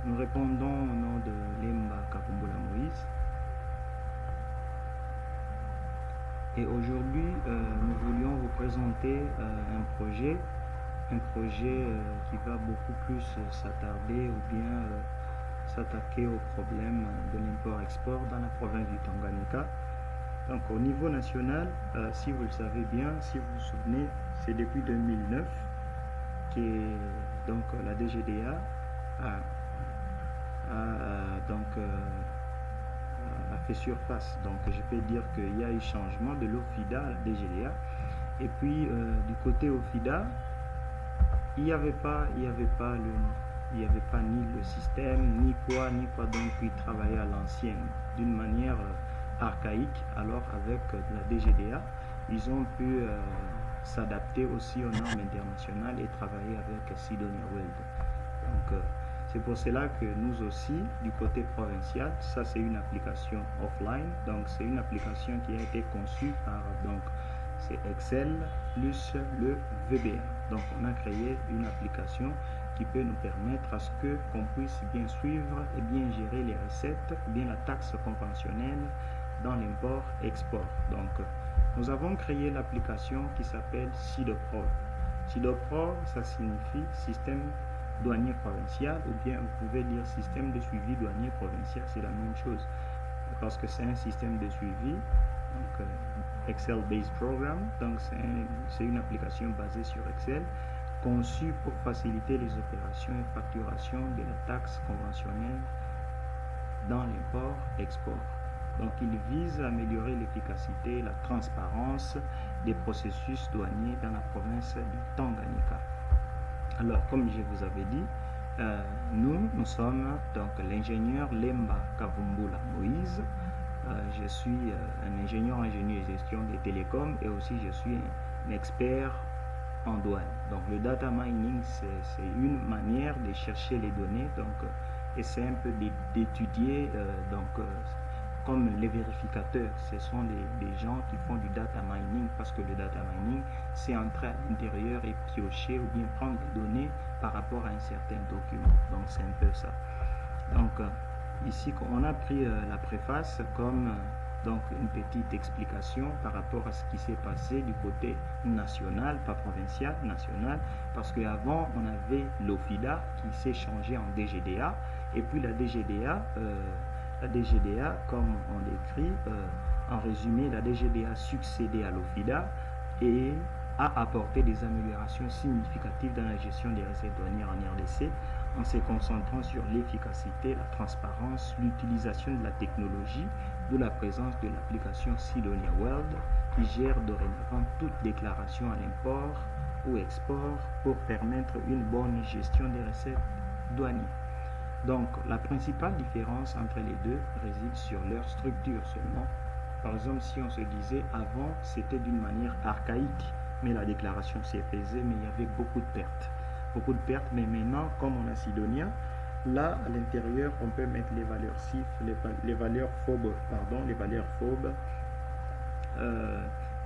Nous répondons au nom de Lemba Kavumbula Moïse. Et aujourd'hui, nous voulions vous présenter un projet qui va beaucoup plus s'attarder ou bien s'attaquer au problème de l'import-export dans la province du Tanganyika. Donc au niveau national, si vous le savez bien, si vous vous souvenez, c'est depuis 2009 que donc la DGDA a fait surface. Donc je peux dire qu'il y a eu changement de l'OFIDA à la DGDA. Et puis du côté OFIDA, il n'y avait pas ni le système, ni quoi, donc ils travaillaient à l'ancienne, d'une manière archaïque. Alors avec la DGDA, ils ont pu s'adapter aussi aux normes internationales et travailler avec Sidonia World. Donc c'est pour cela que nous aussi, du côté provincial, ça c'est une application offline, donc c'est une application qui a été conçue par c'est Excel plus le VBA. Donc on a créé une application qui peut nous permettre à ce que qu'on puisse bien suivre et bien gérer les recettes, bien la taxe conventionnelle dans l'import-export. Donc nous avons créé l'application qui s'appelle SIDOPROV. SIDOPROV, ça signifie système douanier provincial, ou bien vous pouvez dire système de suivi douanier provincial, c'est la même chose, parce que c'est un système de suivi, donc Excel based program, donc c'est une application basée sur Excel, conçue pour faciliter les opérations et facturation de la taxe conventionnelle dans l'import-export. Donc il vise à améliorer l'efficacité et la transparence des processus douaniers dans la province du Tanganyika. Alors, comme je vous avais dit, nous sommes donc l'ingénieur Lemba Kavumbula Moïse. Je suis un ingénieur en génie et gestion des télécoms et aussi je suis un expert en douane. Donc, le data mining, c'est une manière de chercher les données, donc, et c'est un peu d'étudier, comme les vérificateurs, ce sont des gens qui font du data mining, parce que le data mining, c'est entrer à l'intérieur et piocher ou bien prendre des données par rapport à un certain document. Donc c'est un peu ça. Donc ici, on a pris la préface comme donc une petite explication par rapport à ce qui s'est passé du côté national, pas provincial, national, parce qu'avant on avait l'OFIDA qui s'est changé en DGDA, et puis la DGDA, comme on l'écrit, en résumé, la DGDA a succédé à l'OFIDA et a apporté des améliorations significatives dans la gestion des recettes douanières en RDC, en se concentrant sur l'efficacité, la transparence, l'utilisation de la technologie, d'où la présence de l'application Sidonia World, qui gère dorénavant toute déclaration à l'import ou export pour permettre une bonne gestion des recettes douanières. Donc, la principale différence entre les deux réside sur leur structure seulement. Par exemple, si on se disait avant, c'était d'une manière archaïque, mais la déclaration s'est faisait, mais il y avait beaucoup de pertes. Mais maintenant, comme on a Sidonia, là, à l'intérieur, on peut mettre les valeurs CIF, les valeurs phobes,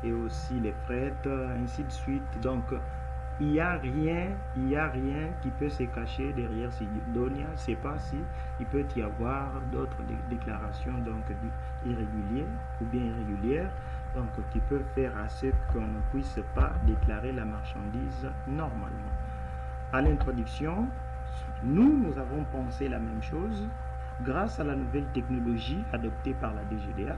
et aussi les frais, ainsi de suite. Donc, il n'y a rien qui peut se cacher derrière Sidonia. C'est pas si il peut y avoir d'autres déclarations donc irrégulières ou bien irrégulières, donc qui peuvent faire à ce qu'on ne puisse pas déclarer la marchandise normalement. À l'introduction, nous avons pensé la même chose. Grâce à la nouvelle technologie adoptée par la DGDA,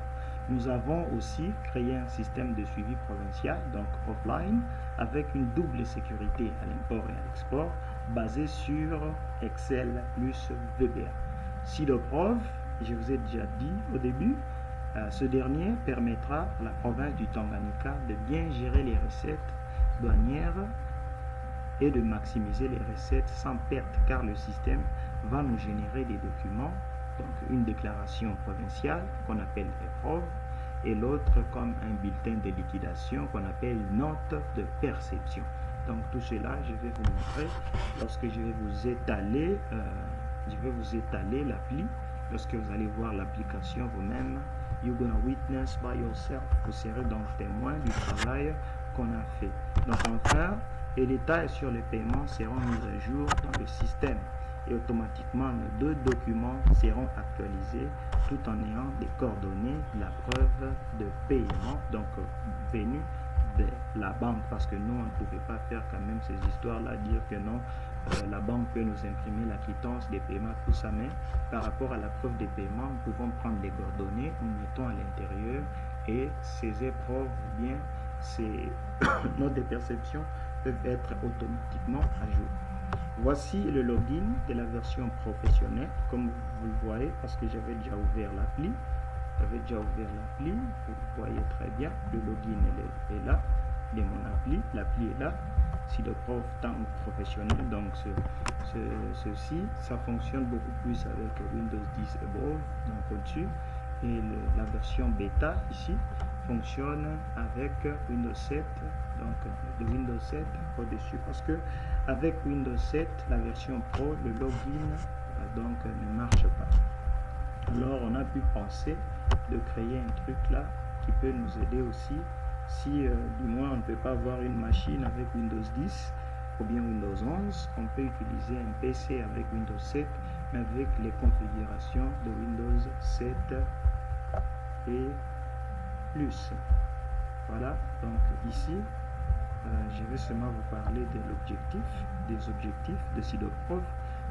nous avons aussi créé un système de suivi provincial, donc offline, avec une double sécurité à l'import et à l'export, basé sur Excel plus VBA. SIDOPROV, je vous ai déjà dit au début, ce dernier permettra à la province du Tanganyika de bien gérer les recettes douanières et de maximiser les recettes sans perte, car le système va nous générer des documents, donc une déclaration provinciale qu'on appelle EPROV, et l'autre comme un bulletin de liquidation qu'on appelle note de perception. Donc tout cela, je vais vous montrer lorsque je vais vous étaler, l'appli. Lorsque vous allez voir l'application vous-même, you're gonna witness by yourself. Vous serez donc témoin du travail qu'on a fait. Donc enfin, et les détails sur les paiements seront mis à jour dans le système. et automatiquement nos deux documents seront actualisés tout en ayant des coordonnées, la preuve de paiement, donc venue de la banque, parce que nous on ne pouvait pas faire quand même ces histoires là, dire que non, la banque peut nous imprimer la quittance des paiements, tout ça, mais par rapport à la preuve des paiements, nous pouvons prendre les coordonnées, nous mettons à l'intérieur et ces épreuves, bien ces notes de perception peuvent être automatiquement à jour. Voici le login de la version professionnelle, comme vous le voyez, parce que j'avais déjà ouvert l'appli. Vous voyez très bien, le login est là, de mon appli, l'appli est là. Si le prof temps professionnel, donc ceci, ça fonctionne beaucoup plus avec Windows 10 Above, donc au-dessus, et la version bêta ici fonctionne avec Windows 7, donc de Windows 7 au-dessus, parce que avec Windows 7, la version Pro, le login donc ne marche pas. Alors on a pu penser de créer un truc là qui peut nous aider aussi si du moins on ne peut pas avoir une machine avec Windows 10 ou bien Windows 11, on peut utiliser un PC avec Windows 7 mais avec les configurations de Windows 7 et plus. Voilà, donc ici je vais seulement vous parler de l'objectif, des objectifs de SIDOPROF.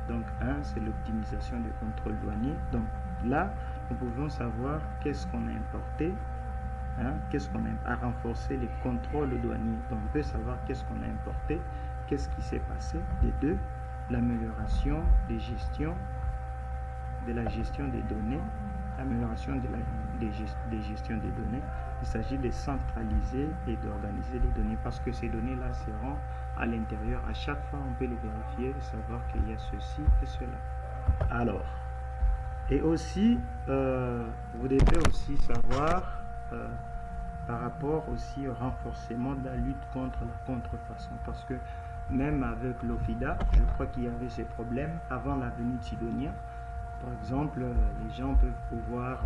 Donc un, c'est l'optimisation du contrôle douanier. Donc là, nous pouvons savoir qu'est-ce qu'on a importé, qu'est-ce qu'on a renforcé les contrôles douaniers. Donc on peut savoir qu'est-ce qu'on a importé, qu'est-ce qui s'est passé. Les deux, l'amélioration des gestions, de la gestion des données, l'amélioration des gestions des données. Il s'agit de centraliser et d'organiser les données parce que ces données-là seront à l'intérieur. À chaque fois, on peut les vérifier et savoir qu'il y a ceci et cela. Alors, et aussi, vous devez aussi savoir par rapport aussi au renforcement de la lutte contre la contrefaçon. Parce que même avec l'OFIDA, je crois qu'il y avait ces problèmes avant la venue de Sidonia. Par exemple, les gens peuvent pouvoir...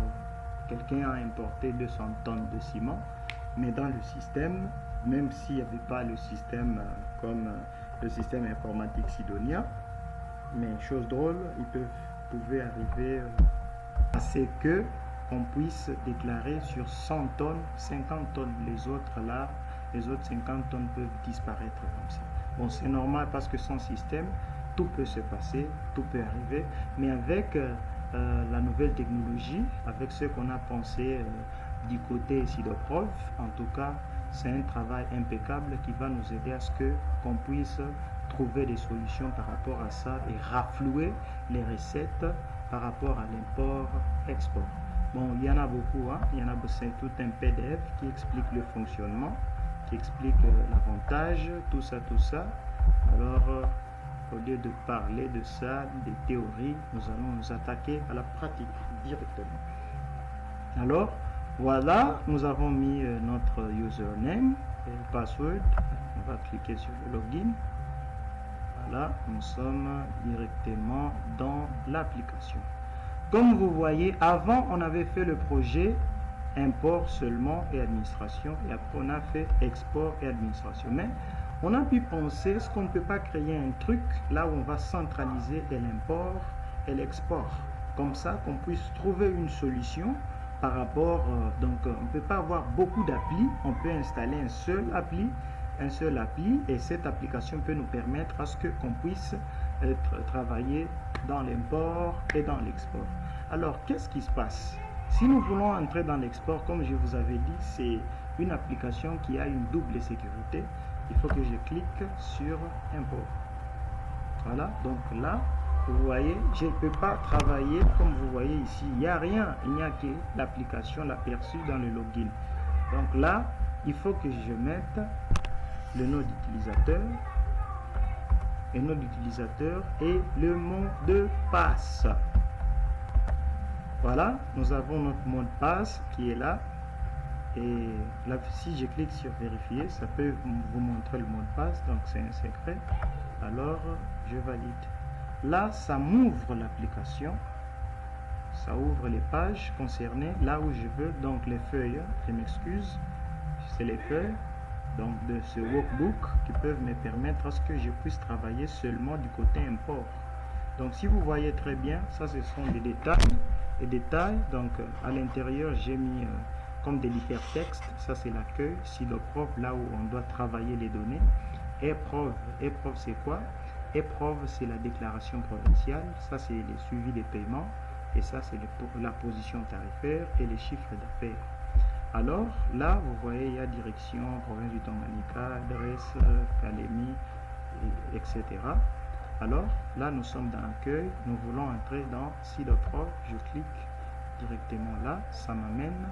Quelqu'un a importé 200 tonnes de ciment, mais dans le système, même s'il n'y avait pas le système comme le système informatique Sidonia, mais chose drôle, ils pouvaient arriver à ce que on puisse déclarer sur 100 tonnes, 50 tonnes, les autres 50 tonnes peuvent disparaître comme ça. Bon, c'est normal parce que sans système, tout peut se passer, tout peut arriver, mais avec la nouvelle technologie, avec ce qu'on a pensé du côté SIDOPROF, en tout cas, c'est un travail impeccable qui va nous aider à ce qu'on puisse trouver des solutions par rapport à ça et raflouer les recettes par rapport à l'import-export. Bon, il y en a beaucoup, il y en a, c'est tout un PDF qui explique le fonctionnement, qui explique l'avantage, tout ça. Alors, au lieu de parler de ça, des théories, nous allons nous attaquer à la pratique directement. Alors, voilà, nous avons mis notre username et le password. On va cliquer sur le login. Voilà, nous sommes directement dans l'application. Comme vous voyez, avant, on avait fait le projet import seulement et administration. Et après, on a fait export et administration. Mais on a pu penser, est-ce qu'on ne peut pas créer un truc là où on va centraliser l'import et l'export, comme ça qu'on puisse trouver une solution par rapport, donc on ne peut pas avoir beaucoup d'applis, on peut installer un seul appli et cette application peut nous permettre à ce qu'on puisse travailler dans l'import et dans l'export. Alors qu'est-ce qui se passe? Si nous voulons entrer dans l'export, comme je vous avais dit, c'est une application qui a une double sécurité. Il faut que je clique sur import. Voilà, donc là, vous voyez, je ne peux pas travailler comme vous voyez ici. Il n'y a rien, il n'y a que l'application, l'aperçu dans le login. Donc là, il faut que je mette le nom d'utilisateur, et le mot de passe. Voilà, nous avons notre mot de passe qui est là. Et là, si je clique sur vérifier, ça peut vous montrer le mot de passe, donc c'est un secret. Alors, je valide. Là, ça m'ouvre l'application. Ça ouvre les pages concernées, là où je veux. Donc, les feuilles, je m'excuse, c'est les feuilles donc de ce workbook qui peuvent me permettre à ce que je puisse travailler seulement du côté import. Donc si vous voyez très bien, ça ce sont des détails. Les détails, donc à l'intérieur j'ai mis comme de l'hypertexte, ça c'est l'accueil. SIDOPROV, là où on doit travailler les données. Épreuve, épreuve c'est quoi? Épreuve c'est la déclaration provinciale, ça c'est le suivi des paiements, et ça c'est la position tarifaire et les chiffres d'affaires. Alors là vous voyez il y a direction, province du Tanganyika, adresse, Kalemi, etc. Alors là nous sommes dans l'accueil, nous voulons entrer dans SIDOPROV, je clique directement là, ça m'amène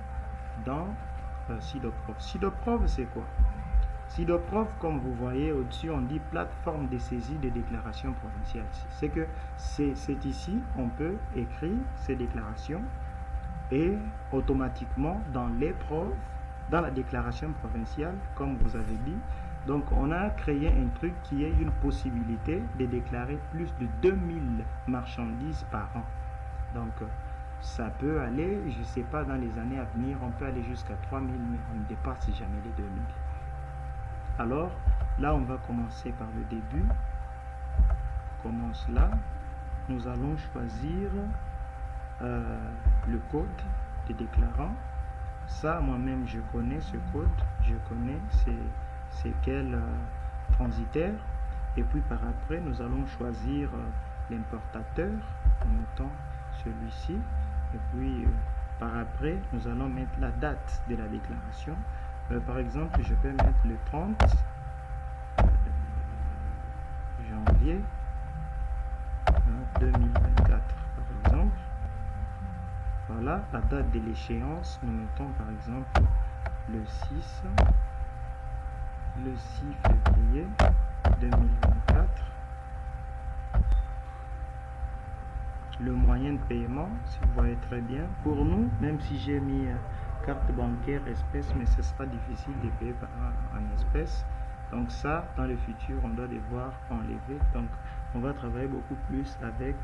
dans SIDOPROV. SIDOPROV c'est quoi? SIDOPROV, comme vous voyez au-dessus, on dit plateforme de saisie des déclarations provinciales. C'est que c'est ici, on peut écrire ces déclarations et automatiquement dans l'épreuve, dans la déclaration provinciale, comme vous avez dit, donc on a créé un truc qui est une possibilité de déclarer plus de 2000 marchandises par an. Donc ça peut aller, je ne sais pas, dans les années à venir, on peut aller jusqu'à 3000, mais on ne dépasse jamais les 2000. Alors là on va commencer par le début. On commence là, nous allons choisir le code des déclarants. Ça moi-même je connais ce code, je connais c'est quel transitaire. Et puis par après nous allons choisir l'importateur en mettant celui-ci, et puis par après nous allons mettre la date de la déclaration. Par exemple je peux mettre le 30 janvier 2024 par exemple. Voilà la date de l'échéance, nous mettons par exemple le 6 février 2024. Le moyen de paiement, si vous voyez très bien, pour nous, même si j'ai mis carte bancaire, espèce, mais ce sera difficile de payer en espèces. Donc ça, dans le futur, on doit devoir enlever. Donc on va travailler beaucoup plus avec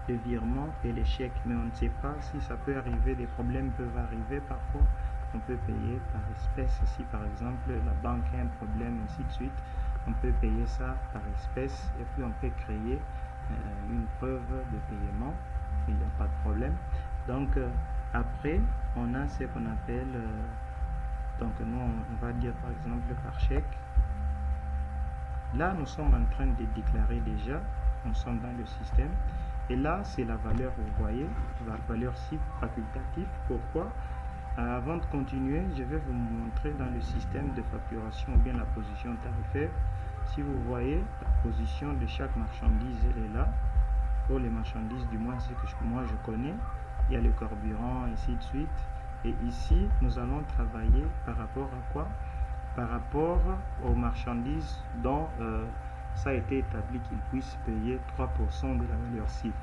les virements et les chèques, mais on ne sait pas si ça peut arriver, des problèmes peuvent arriver parfois. On peut payer par espèce. Si par exemple la banque a un problème, ainsi de suite, on peut payer ça par espèce et puis on peut créer une preuve de paiement, il n'y a pas de problème. Donc après on a ce qu'on appelle donc nous on va dire par exemple par chèque. Là nous sommes en train de déclarer déjà, nous sommes dans le système, et là c'est la valeur, vous voyez, la valeur CIF facultatif. Pourquoi? Avant de continuer, je vais vous montrer dans le système de facturation ou bien la position tarifaire. Si vous voyez, la position de chaque marchandise, elle est là. Pour les marchandises, du moins ce que moi je connais, il y a le carburant, ainsi de suite. Et ici, nous allons travailler par rapport à quoi? Par rapport aux marchandises dont ça a été établi qu'ils puissent payer 3% de la valeur CIF.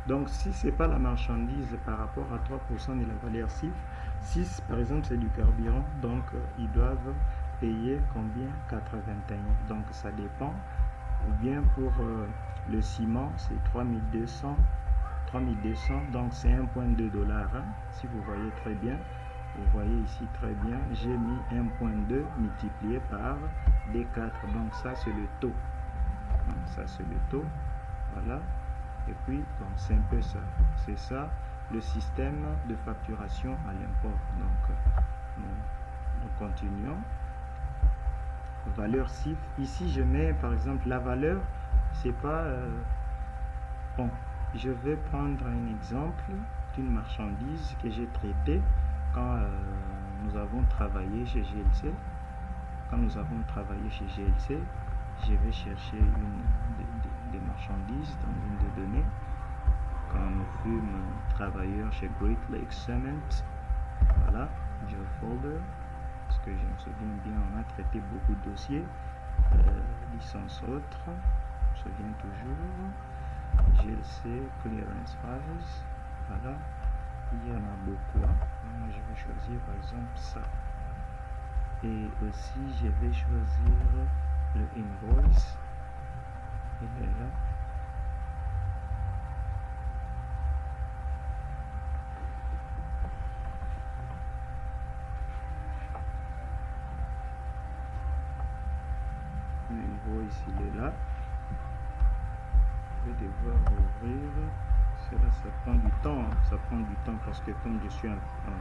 Donc si ce n'est pas la marchandise par rapport à 3% de la valeur CIF, si par exemple c'est du carburant, donc ils doivent payer combien? 81. Donc ça dépend. Ou bien pour le ciment c'est 3200, donc c'est 1,2 $, hein, si vous voyez très bien. Vous voyez ici très bien, j'ai mis 1,2 multiplié par D4, donc ça c'est le taux. Donc, ça c'est le taux, voilà. Et puis donc c'est un peu ça, c'est ça le système de facturation à l'import. Donc nous continuons. Valeur CIF, ici je mets par exemple la valeur, c'est pas bon, je vais prendre un exemple d'une marchandise que j'ai traitée quand nous avons travaillé chez GLC. Quand nous avons travaillé chez GLC, je vais chercher une des marchandises dans une des données. Quand nous fûmes travailleurs chez Great Lakes Cement, voilà, job folder, parce que je me souviens bien, on a traité beaucoup de dossiers, licence autre, je me souviens toujours, GLC, clearance files, voilà, il y en a beaucoup, hein. Moi je vais choisir par exemple ça, et aussi je vais choisir le invoice, il est là. L'invoice il est là. Je vais devoir ouvrir. Cela, ça prend du temps. Ça prend du temps parce que comme je suis en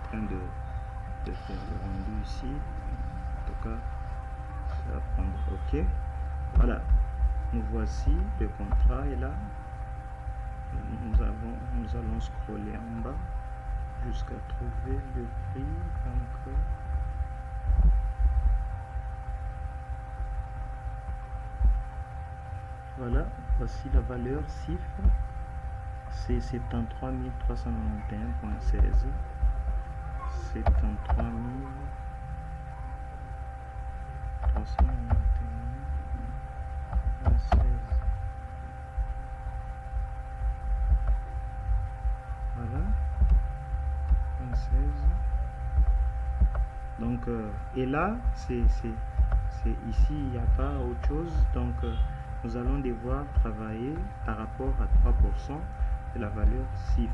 train de faire le rendu ici, en tout cas, ça va prendre OK. Voilà. Nous voici, le contrat est là. Nous allons scroller en bas jusqu'à trouver le prix. Donc, voilà, voici la valeur CIF, c'est 73 391.16. 73 391.16. Voilà, 16. Donc, et là, c'est ici, il n'y a pas autre chose. Donc, nous allons devoir travailler par rapport à 3% de la valeur CIF.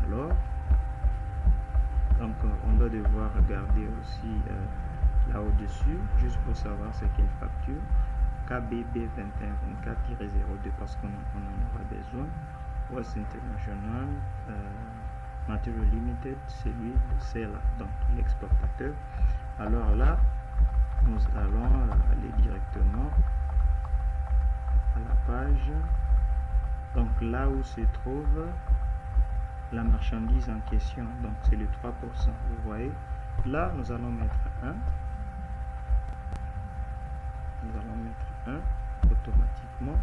Alors, donc, on doit devoir regarder aussi là au-dessus, juste pour savoir c'est quelle facture. KBB 2124-02 parce qu'on en aura besoin. West International Material Limited, c'est lui le seller, donc l'exportateur. Alors là, nous allons aller directement à la page. Donc là où se trouve la marchandise en question, donc c'est le 3%. Vous voyez, là nous allons mettre 1. Nous allons mettre 1 automatiquement.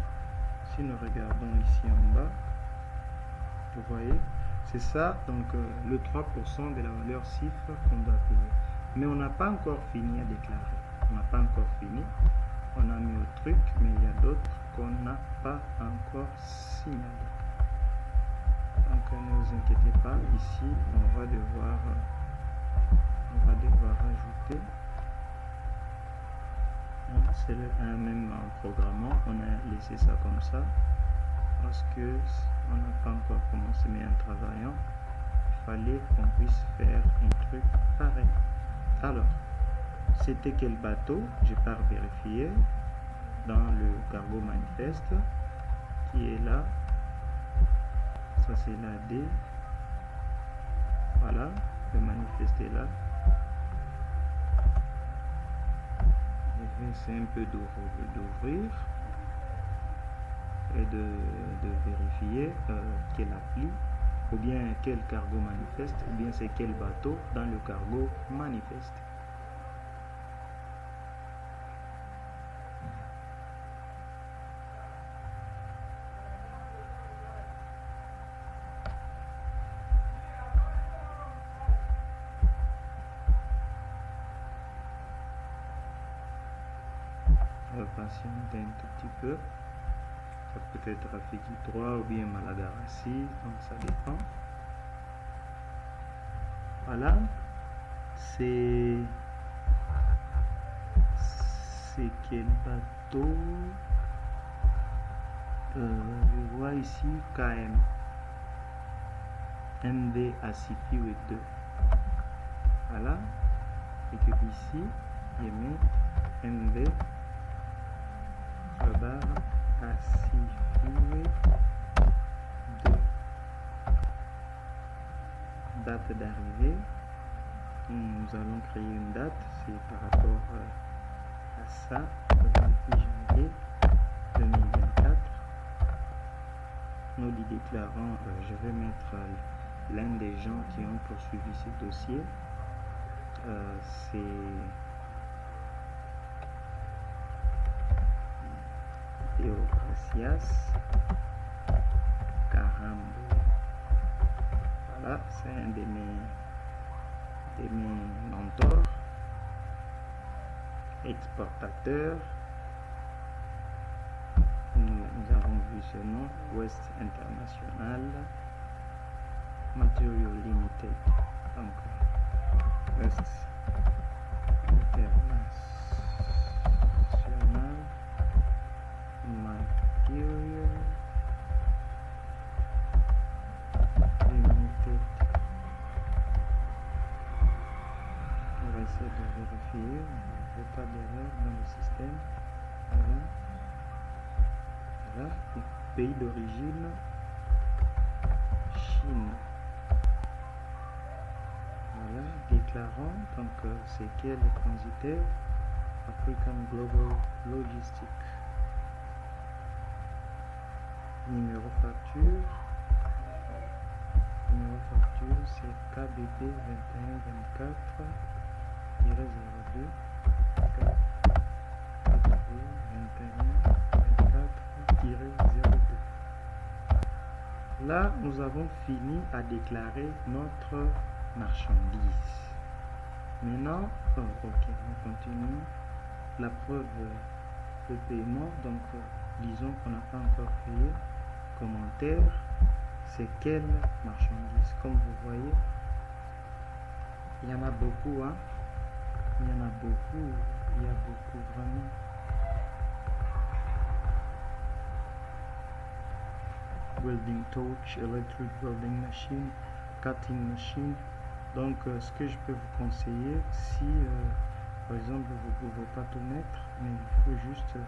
Si nous regardons ici en bas, vous voyez, c'est ça, donc le 3% de la valeur CIF qu'on doit payer. Mais on n'a pas encore fini à déclarer. On n'a pas encore fini. On a mis au truc, mais il y a d'autres qu'on n'a pas encore signalé. Donc ne vous inquiétez pas, ici on va devoir ajouter. C'est le 1 même en programmant, on a laissé ça comme ça parce que on n'a pas encore commencé, mais en travaillant il fallait qu'on puisse faire un truc pareil. Alors c'était quel bateau? J'ai pas vérifié dans le cargo manifeste qui est là. Ça c'est la D. Voilà, le manifeste est là. Je vais essayer un peu d'ouvrir et de vérifier quelle appli ou bien quel cargo manifeste ou bien c'est quel bateau dans le cargo manifeste. Patienter un tout petit peu, ça peut être Rafiki 3 ou bien Malagarassi, donc ça dépend. Voilà, c'est quel bateau? Je vois ici KM MV Asifi 2. Voilà, et que ici je mets MV Asifi 2. Date d'arrivée, nous allons créer une date, c'est par rapport à ça, le 28 janvier 2024. Nous lui déclarons, je vais mettre l'un des gens qui ont poursuivi ce dossier, c'est Théocratias Carambo. Voilà, c'est un de mes mentors, exportateurs. Nous avons vu ce nom, West International Material Limited. Donc, West International Material Limited. On va essayer de vérifier, on ne veut pas d'erreur dans le système. Voilà. Voilà, pays d'origine Chine. Voilà, déclarant, donc c'est quel est transitaire, African Global Logistic. Numéro facture c'est KBB 2124-02 KBB 2124-02. Là, nous avons fini à déclarer notre marchandise. Maintenant, ok, on continue. La preuve de paiement, donc disons qu'on n'a pas encore payé. Commentaire, c'est quelle marchandise? Comme vous voyez, il y en a beaucoup, hein? Il y a beaucoup vraiment. Welding torch, electric welding machine, cutting machine. Donc ce que je peux vous conseiller, si par exemple vous ne pouvez pas tout mettre, mais il faut juste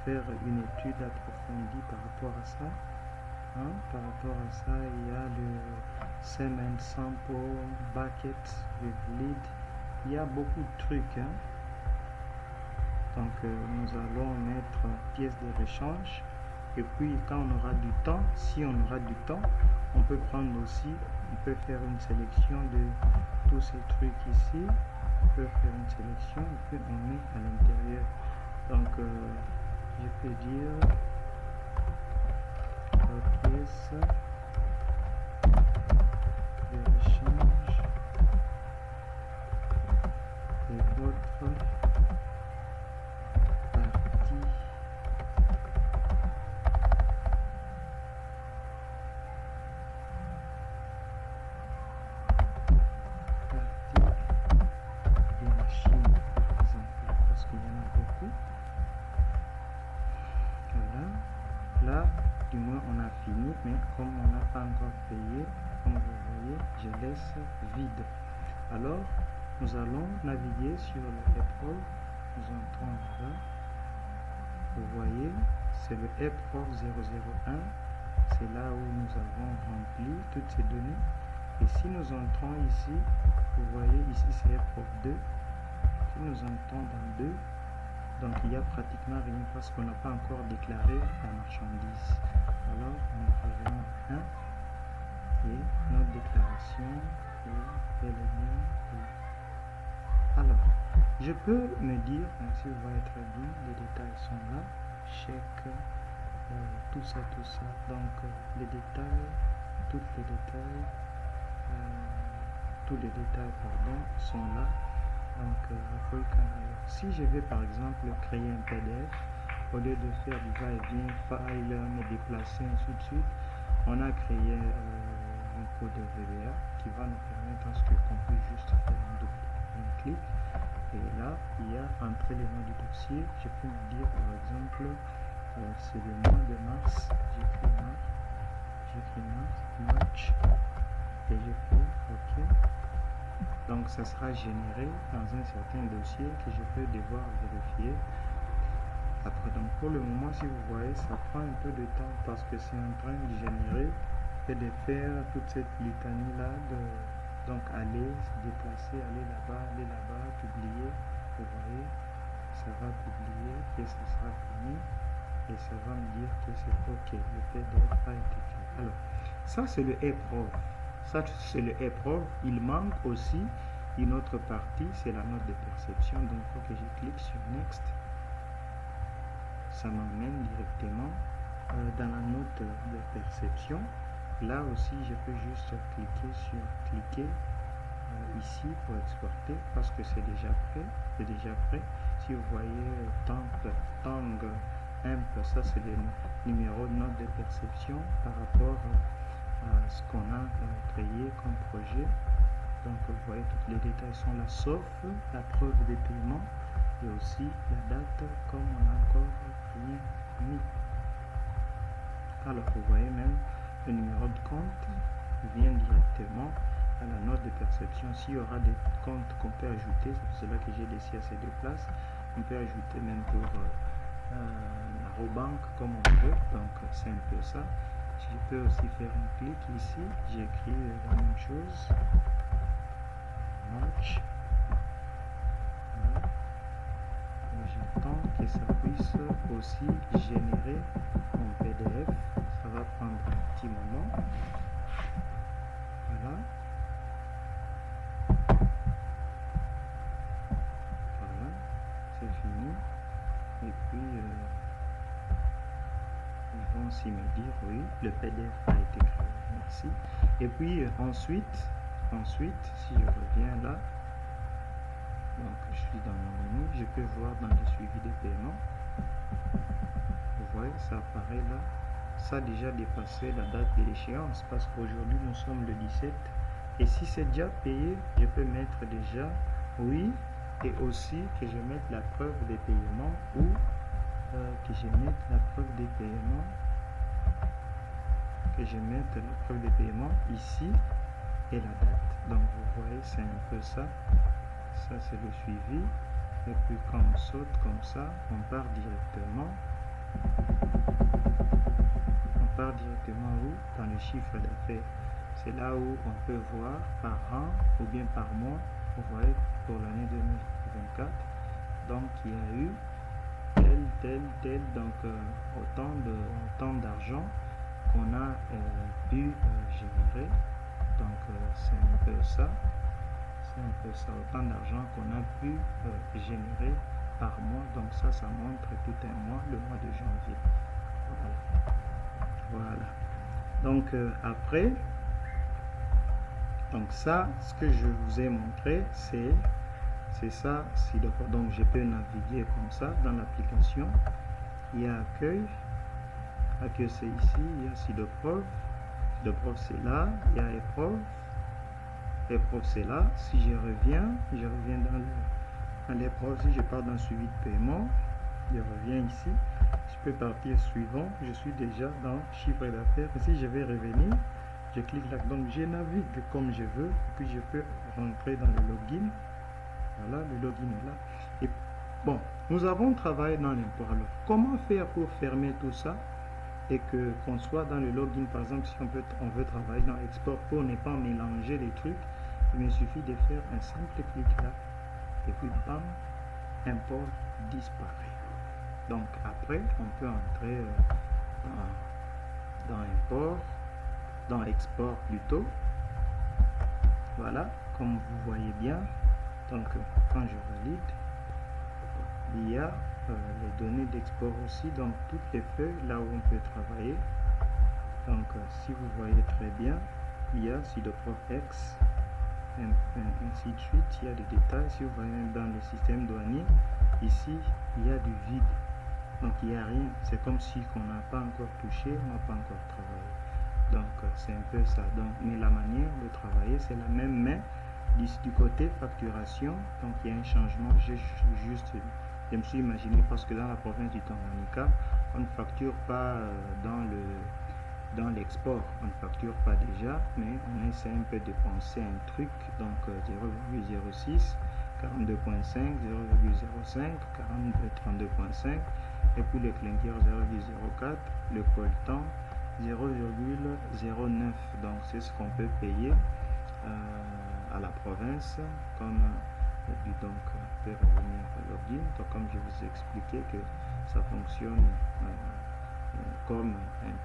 faire une étude approfondie par rapport à ça. Hein? Par rapport à ça, il y a le cement sample, bucket with lid. Il y a beaucoup de trucs. Hein? Donc nous allons mettre pièce de rechange. Et puis quand on aura du temps, si on aura du temps, on peut prendre aussi, on peut faire une sélection de tous ces trucs ici. On peut faire une sélection et puis on met à l'intérieur. Donc je peux dire pièce de rechange et votre partie des machines, par exemple, parce qu'il y en a beaucoup. Voilà, là du moins on a fini, mais comme on n'a pas encore payé, comme vous voyez, je laisse vide. Alors nous allons naviguer sur le April. Nous entrons là. Vous voyez, c'est le April 001. C'est là où nous avons rempli toutes ces données. Et si nous entrons ici, vous voyez ici c'est April 2. Si nous entrons dans 2, donc il n'y a pratiquement rien parce qu'on n'a pas encore déclaré la marchandise. Alors nous revenons à 1 et notre déclaration est bel et bien là. Alors, je peux me dire, si vous voyez très bien, les détails sont là, chèque, tout ça, donc les détails, tous les détails, pardon, sont là. Donc si je vais par exemple créer un PDF, au lieu de faire du va-et-vient, file, me déplacer, ainsi de suite, on a créé un code VBA qui va nous permettre à ce qu'on puisse juste faire un clic. Et là, il y a entre les noms du dossier, je peux me dire par exemple, c'est le mois de mars, j'écris March, et je fais OK. Donc ça sera généré dans un certain dossier que je peux devoir vérifier après. Donc pour le moment, si vous voyez, ça prend un peu de temps parce que c'est en train de générer et de faire toute cette litanie là de donc aller se déplacer, aller là-bas, publier. Vous voyez, ça va publier et ça sera fini et ça va me dire que c'est OK, le PDF a été fait. Alors ça c'est le EPROF. Ça, c'est le EPROF. Il manque aussi une autre partie, c'est la note de perception. Donc, il faut que je clique sur Next. Ça m'emmène directement dans la note de perception. Là aussi, je peux juste cliquer ici pour exporter parce que c'est déjà prêt. Si vous voyez Tang, Imp, ça c'est le numéro de note de perception par rapport à ce qu'on a créé comme projet. Donc vous voyez, tous les détails sont là sauf la preuve de paiement et aussi la date comme on n'a encore rien mis. Alors vous voyez même le numéro de compte vient directement à la note de perception. S'il y aura des comptes qu'on peut ajouter, c'est pour cela que j'ai laissé à ces deux places, on peut ajouter même pour la banque comme on veut. Donc c'est un peu ça. je peux aussi faire un clic ici, j'écris la même chose, match, voilà. J'attends que ça puisse aussi générer mon PDF, ça va prendre un petit moment, voilà. Voilà, c'est fini. Et puis, ils vont aussi me dire, oui, le PDF a été créé, merci. Et puis, ensuite, si je reviens là, donc je suis dans mon menu, je peux voir dans le suivi des paiements. Vous voyez, ça apparaît là. Ça a déjà dépassé la date de l'échéance parce qu'aujourd'hui, nous sommes le 17. Et si c'est déjà payé, je peux mettre déjà oui. Et aussi que je mette la preuve des paiements ou que je mette la preuve des paiements ici et la date. Donc vous voyez, c'est un peu ça. Ça c'est le suivi. Et puis quand on saute comme ça, on part directement où? Dans le chiffre d'affaires. C'est là où on peut voir par an ou bien par mois. Vous voyez, pour l'année 2024, donc il y a eu tel, donc autant d'argent qu'on a pu générer. Donc c'est un peu ça, autant d'argent qu'on a pu générer par mois. Donc ça montre tout un mois, le mois de janvier. Voilà. Donc après, donc ça, ce que je vous ai montré, c'est ça. Donc je peux naviguer comme ça dans l'application. Il y a accueil c'est ici. Il y a SIDOPROF c'est là. Il y a épreuve c'est là. Si je reviens dans l'épreuve. Si je pars dans suivi de paiement, je reviens ici, je peux partir suivant. Je suis déjà dans chiffre d'affaires. Si je vais revenir, je clique là, donc je navigue comme je veux, puis je peux rentrer dans le login. Voilà, le login est là. Et bon, nous avons travaillé dans l'import. Alors, comment faire pour fermer tout ça et que qu'on soit dans le login? Par exemple, si on veut travailler dans export pour ne pas mélanger les trucs, il me suffit de faire un simple clic là, et puis bam, import disparaît. Donc après, on peut entrer dans import, dans export plutôt. Voilà, comme vous voyez bien. Donc quand je valide, il y a les données d'export aussi, donc toutes les feuilles là où on peut travailler. Donc si vous voyez très bien, il y a SIDOPROF X, ainsi de suite, il y a des détails. Si vous voyez dans le système douanier, ici il y a du vide, donc il n'y a rien, c'est comme si on n'a pas encore touché, on n'a pas encore travaillé. Donc c'est un peu ça. Donc mais la manière de travailler c'est la même, mais du côté facturation, donc il y a un changement. Je me suis imaginé parce que dans la province du Tanganyika, on ne facture pas dans l'export, on ne facture pas déjà, mais on essaie un peu de penser un truc. Donc 0,06, 42.5, 0,05, 32.5, et puis le clinker 0,04, le coltan 0,09. donc c'est ce qu'on peut payer à la province comme donc on peut revenir au login. Donc comme je vous ai expliqué que ça fonctionne comme un